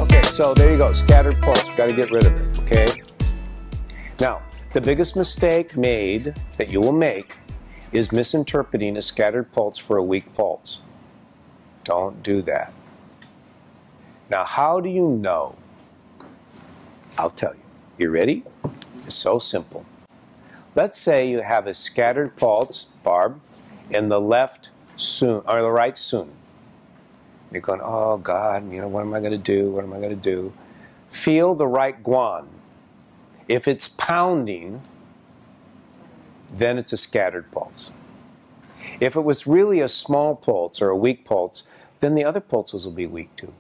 Okay, so there you go, scattered pulse. We've got to get rid of it, okay? Now, the biggest mistake made that you will make is misinterpreting a scattered pulse for a weak pulse. Don't do that. Now, how do you know? I'll tell you. You ready? It's so simple. Let's say you have a scattered pulse, Barb, in the left sun, or the right sun. You're going, oh God, you know, what am I going to do? What am I going to do? Feel the right guan. If it's pounding, then it's a scattered pulse. If it was really a small pulse or a weak pulse, then the other pulses will be weak too.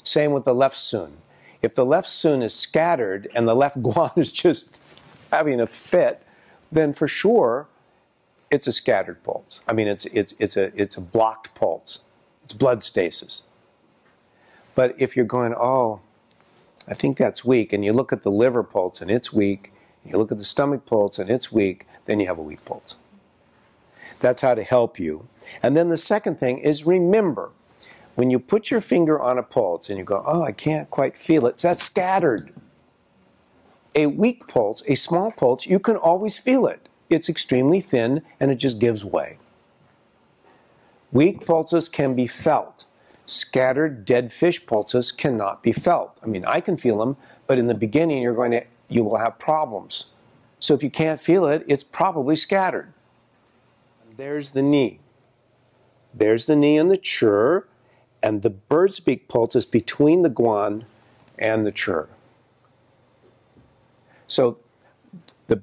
Same with the left sun. If the left sun is scattered and the left guan is just having a fit, then for sure it's a scattered pulse. I mean, it's a blocked pulse. It's blood stasis. But if you're going, oh, I think that's weak, and you look at the liver pulse and it's weak, and you look at the stomach pulse and it's weak, then you have a weak pulse. That's how to help you. And then the second thing is remember, when you put your finger on a pulse and you go, oh, I can't quite feel it, that's scattered. A weak pulse, a small pulse, you can always feel it. It's extremely thin and it just gives way. Weak pulses can be felt. Scattered dead fish pulses cannot be felt. I mean, I can feel them, but in the beginning you will have problems. So if you can't feel it, it's probably scattered. There's the knee. There's the knee and the chur, and the bird's beak pulse is between the guan and the chur. So the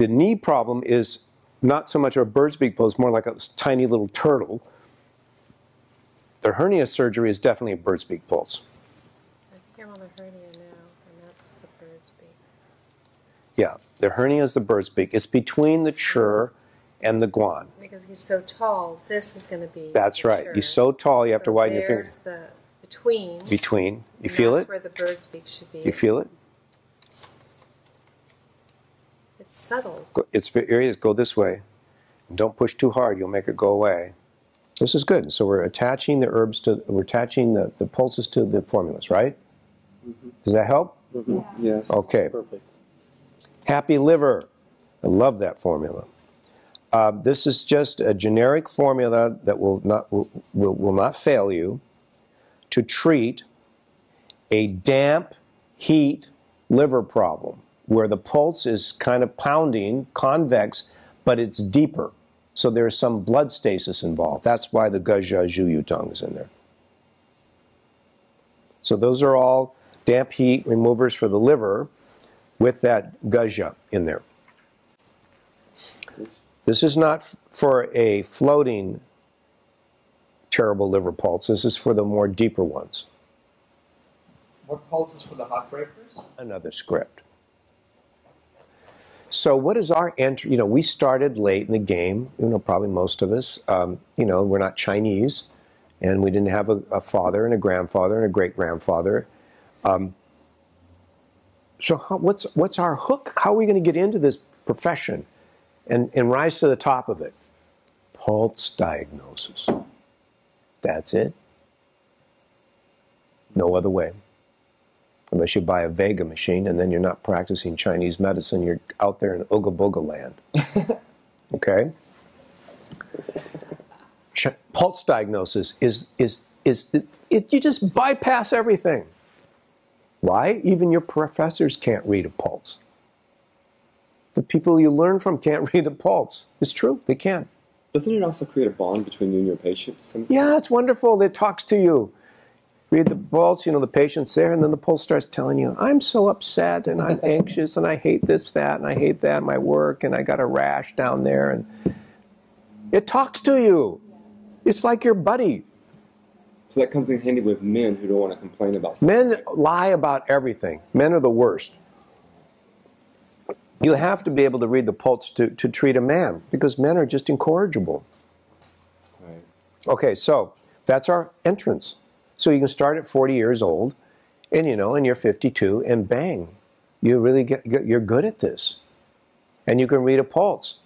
knee problem is not so much a bird's beak pulse, more like a tiny little turtle. The hernia surgery is definitely a bird's beak pulse. I think I'm on the hernia now, and that's the bird's beak. Yeah, the hernia is the bird's beak. It's between the chur and the guan. Because he's so tall, this is going to be. That's right. He's so tall, you have to widen your fingers. There's the between. Between. You feel it? That's where the bird's beak should be. You feel it? It's subtle. It's areas go this way. Don't push too hard, you'll make it go away. This is good. So we're attaching the herbs to, we're attaching the pulses to the formulas, right? Mm-hmm. Does that help? Mm-hmm. Yes. Okay. Perfect. Happy liver. I love that formula. This is just a generic formula that will not fail you to treat a damp, heat liver problem where the pulse is kind of pounding, convex, but it's deeper. So there's some blood stasis involved. That's why the Gajia Zhu Tong is in there. So those are all damp heat removers for the liver with that Gajia in there. This is not for a floating terrible liver pulse. This is for the more deeper ones. What pulse is for the hot breakers? Another script. So what is our entry? You know, we started late in the game, you know, probably most of us. You know, we're not Chinese, and we didn't have a father and a grandfather and a great-grandfather. So what's our hook? How are we going to get into this profession and rise to the top of it? Pulse diagnosis. That's it. No other way. Unless you buy a Vega machine, and then you're not practicing Chinese medicine. You're out there in Ooga Booga land. Okay? Pulse diagnosis you just bypass everything. Why? Even your professors can't read a pulse. The people you learn from can't read a pulse. It's true, they can't. Doesn't it also create a bond between you and your patient? Yeah, it's wonderful. It talks to you. Read the pulse, you know, the patient's there, and then the pulse starts telling you, I'm so upset, and I'm anxious, and I hate this, that, and I hate that in my work, and I got a rash down there, and it talks to you. It's like your buddy. So that comes in handy with men who don't want to complain about something. Men lie about everything. Men are the worst. You have to be able to read the pulse to treat a man, because men are just incorrigible. Right. Okay, so that's our entrance. So you can start at 40 years old, and you know, and you're 52, and bang, you really you're good at this, and you can read a pulse.